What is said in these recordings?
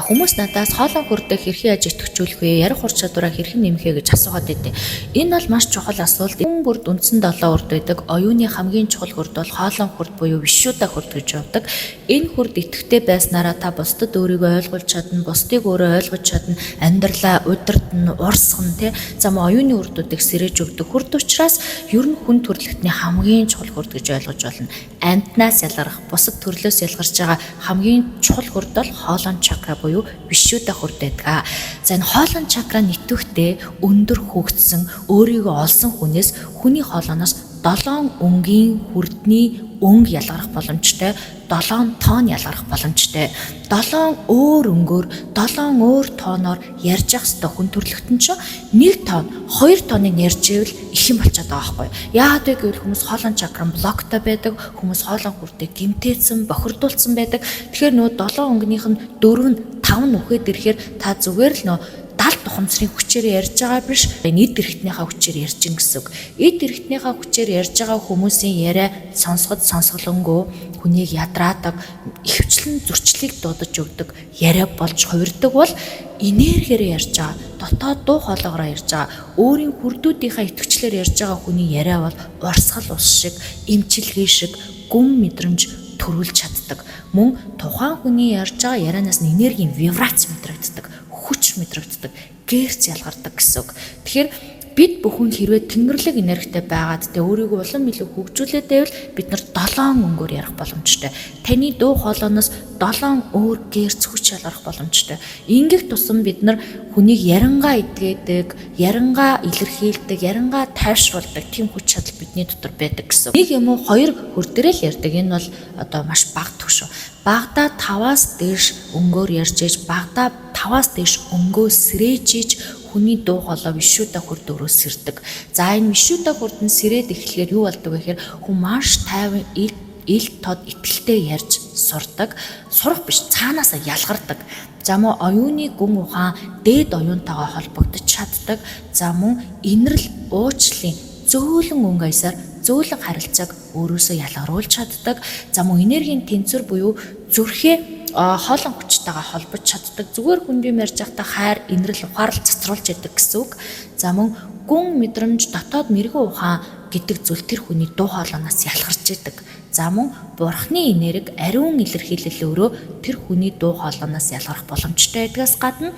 Хүмүүс надаас хоолой хүрдэг хэрхэн яаж идэвхжүүлэх вэ? Ярих ур чадвараа хэрхэн нэмэх вэ гэж асуугаад байдیں۔ Энэ бол маш чухал асуулт. Хүн бүрд үндсэн 7 урд байдаг. Оюуны хамгийн чухал хүрд бол хоолой хүрд буюу вишшута хүрд гэж явдаг. Энэ хүрд идэвхтэй байснараа та бусдад өөрийгөө ойлгуулж чадна, бусдыг өөрөө ойлгож чадна, амьдралаа удирдна, урсгана тий. Зам оюуны үрдүүдийг сэрэж өгдөг хүрд учраас ер нь хүн төрөлхтний хамгийн чухал хүрд гэж ойлгож болно. Амьтнаас ялгарх, бусад төрлөөс ялгарч байгаа хамгийн чухал хүрд бол хоолой чакра буюу вишшута хүрд байдаг. За энэ хоолой чакра нэтвэхтэй өндөр хөгжсөн өөрийгөө олсон хүнээс хүний хоолойноос 7 өнгийн хүрдний өнг ялгарх боломжтой, 7 тон ялгарх боломжтой. 7 өөр өнгөөр 7 өөр тооноор ярьж явах ёстой хүн төрлөختөн ч 1 тонн 2 тонныг ярьж ивэл их юм болчиход байгаа байхгүй. Яагаад вэ гэвэл хүмүүс хоолой чакра блоктой байдаг, хүмүүс хоолой хүрдээ гимтээсэн, бохирдуулсан байдаг. Тэгэхээр нөө 7 өнгөнийх нь 4 нь 5 нь үхээд ирэхээр та зүгээр л нөө далд тухамцрын хүчээр ярьж байгаа биш, эд эрхтнийхээ хүчээр ярьж ин гэсэн үг. Эд эрхтнийхээ хүчээр ярьж байгаа хүмүүсийн яриа сонсоход сонсголонгүй хүнийг ядраадаг, ихвчлэн зөрчлийг дуудаж өгдөг яриа болж хувирдаг бол энергиээр ярьж байгаа, дотоод дуу хоолойгоор ярьж байгаа, өөрийн хүрдүүдийнхээ итгэвчлэр ярьж байгаа хүний яриа бол урсгал ус шиг, эмчилгээ шиг гүн мэдрэмж төрүүлж чаддаг. Мөн тухайн хүний ярьж байгаа ярианаас нь энергийн вибрац мэдрэгддэг, хүч мэдрэгддэг, герц ялгардаг гэсэн үг. Тэгэхээр бид бүхэн хэрвээ тэнгэрлэг энергитэй байгаад тэ өөрийгөө улам илүү хөгжүүлээд байвал бид нар 7 өнгөөр ярих боломжтой. Таны дуу хоолойноос 7 өөр герц хүч ялгарх боломжтой. Ингэх тусам бид нар хүнийг ярангаа эдгээдэг, ярангаа илэрхийлдэг, ярангаа тайвшруулдаг тийм хүч чадал бидний дотор байдаг гэсэн. Нэг юм уу 2 хүрдэрэл ярьдаг. Энэ бол одоо маш бага түвшин. Багада 5-аас дээш өнгөөр ярьж ээж, багада 5-аас дээш өнгөө сэрэж ээж хүний дуу хоолой вишшута хүрд өрөө сэрдэг. За энэ вишшута хүрд нь сэрээд эхлэхээр юу болдог вэ гэхээр хүн маш тайван ил тод итгэлтэй ярьж сурдаг. Сурах биш, цаанаасаа ялгардаг. За мөн оюуны гүн ухаан дээд оюунтайгаа холбогдож чаддаг. За мөн инэрл уучлалын зөөлөн өнгө аясаар зөөлөн харилцааг өөрөөсөө ялгаруулж чаддаг. За мөн энергийн тэнцвэр буюу зүрхээ хоолой хүчтэйгээ холбож чаддаг. Зүгээр хүндийн ярьж байхдаа хайр, инэрл ухаарл цацруулж яадаг гэсэн үг. За мөн гүн мэдрэмж, дотоод мэрэгэн ухаан гэдэг зүйл тэр хүний дуу хоолойноос ялгарч идэг. За мөн бурхны энерги ариун илэрхийлэлөөрөө тэр хүний дуу хоолойноос ялгарх боломжтой байдгаас гадна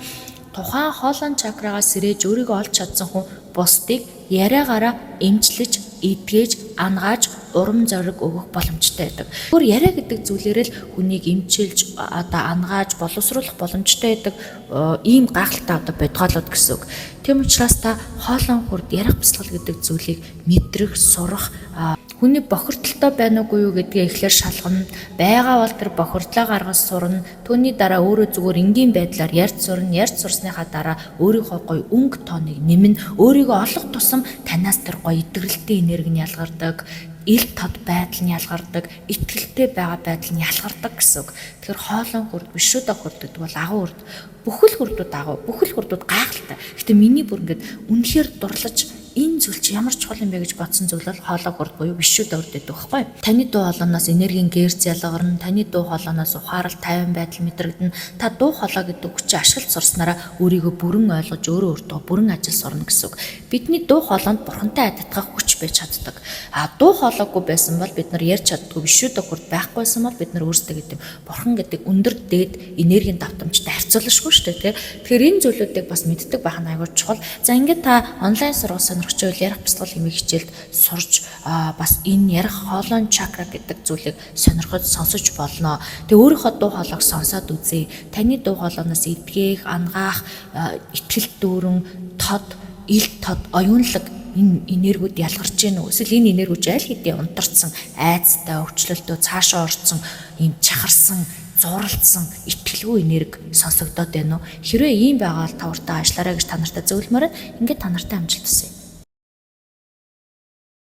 тухайн хоолой чакрагаа сэрэж өөрийгөө олж чадсан хүн бусдыг яриагаараа эмчлэж, эдгэж, ангааж, урам зориг өгөх боломжтой байдаг. Өөр яриа гэдэг зүйлээр л хүнийг эмчилж, ангааж, боловсруулах боломжтой байдаг ийм гайхалтай бодгоолууд гэсэн үг. Тийм учраас та хоолой хүрд ярих бясалгал гэдэг зүйлийг мэдрэх, сурах, хүний бохирдолтой байна уугүй юу гэдгээ эхлээр шалгана. Байгаа бол тэр бохирдлоо гаргаж сурна. Түүний дараа өөрөө зүгээр энгийн байдлаар ярьж сурна. Ярьж сурсныхаа дараа өөрийнхөө гоё өнгө тооныг нэмнэ. Өөрийгөө олох тусам танаас тэр гоё итгэлтэй энерги нь ялгардаг. Ил тод байдал нь ялгардаг, итгэлтэй байгаа байдал нь ялгардаг гэсэн үг. Тэгэхээр хоолой хүрд вишшута хүрд гэдэг бол агуу хүрд. Бүхэл хүрдүүд агуу, бүхэл хүрдүүд гайхалтай. Гэтэ миний бүр ингээд үнэхээр дурлаж энэ зүйл чи ямар чухал юм бэ гэж бодсон зүйл бол хоолой хүрд буюу вишшута хүрд гэдэг байхгүй. Таны дуу хоолойноос энергийн герц ялгарна, таны дуу хоолойноос ухаарал, тайван байдал мэдрэгдэнэ. Та дуу хоолой гэдэг хүчийг ашиглаж сурснараа өөрийгөө бүрэн ойлгож өөрөө өөртөө бүрэн ажил сурна гэсэн үг. Бидний дуу хоолойнд бурхантай адилхан хүч байж чаддаг. Дуу хоолойгүй байсан бол бид нар ярьж чаддгүй, вишшута хүрд байхгүйсэн бол бид нар өөрсдөө гэдэг бурхан гэдэг өндөр дээд энергийн давтамжтай харьцуулшгүй шүү дээ. Тэгэхээр энэ зүйлүүдийг бас мэддэг байх нь аюул чухал. За ингээд та онлайн сургууль сонирхч байвал ярих бясалгал хэмээх хичээлд сурч бас энэ ярих хоолой чакра гэдэг зүйлийг сонирхож сонсож болно. Тэгээ өөрийнхөө дуу хоолойг сонсоод үзье. Таны дуу хоолойноос эдгээх, ангаах, итгэл дүүрэн, тод, ил тод, оюунлаг энэ энергиуд ялгарч гэнэ үү? Эсвэл энэ энергиуд аль хэдийн унтарсан, айцтай, өвчлөлтөө цаашаа орцсон, ийм чахарсан, зуралдсан, итгэлгүй энерги сонсогдоод байна уу? Хэрвээ ийм байгаа бол та уртаа ажиллаарай гэж та нартай зөвлөмөр. Ингээд та нартай амжилт хүсье.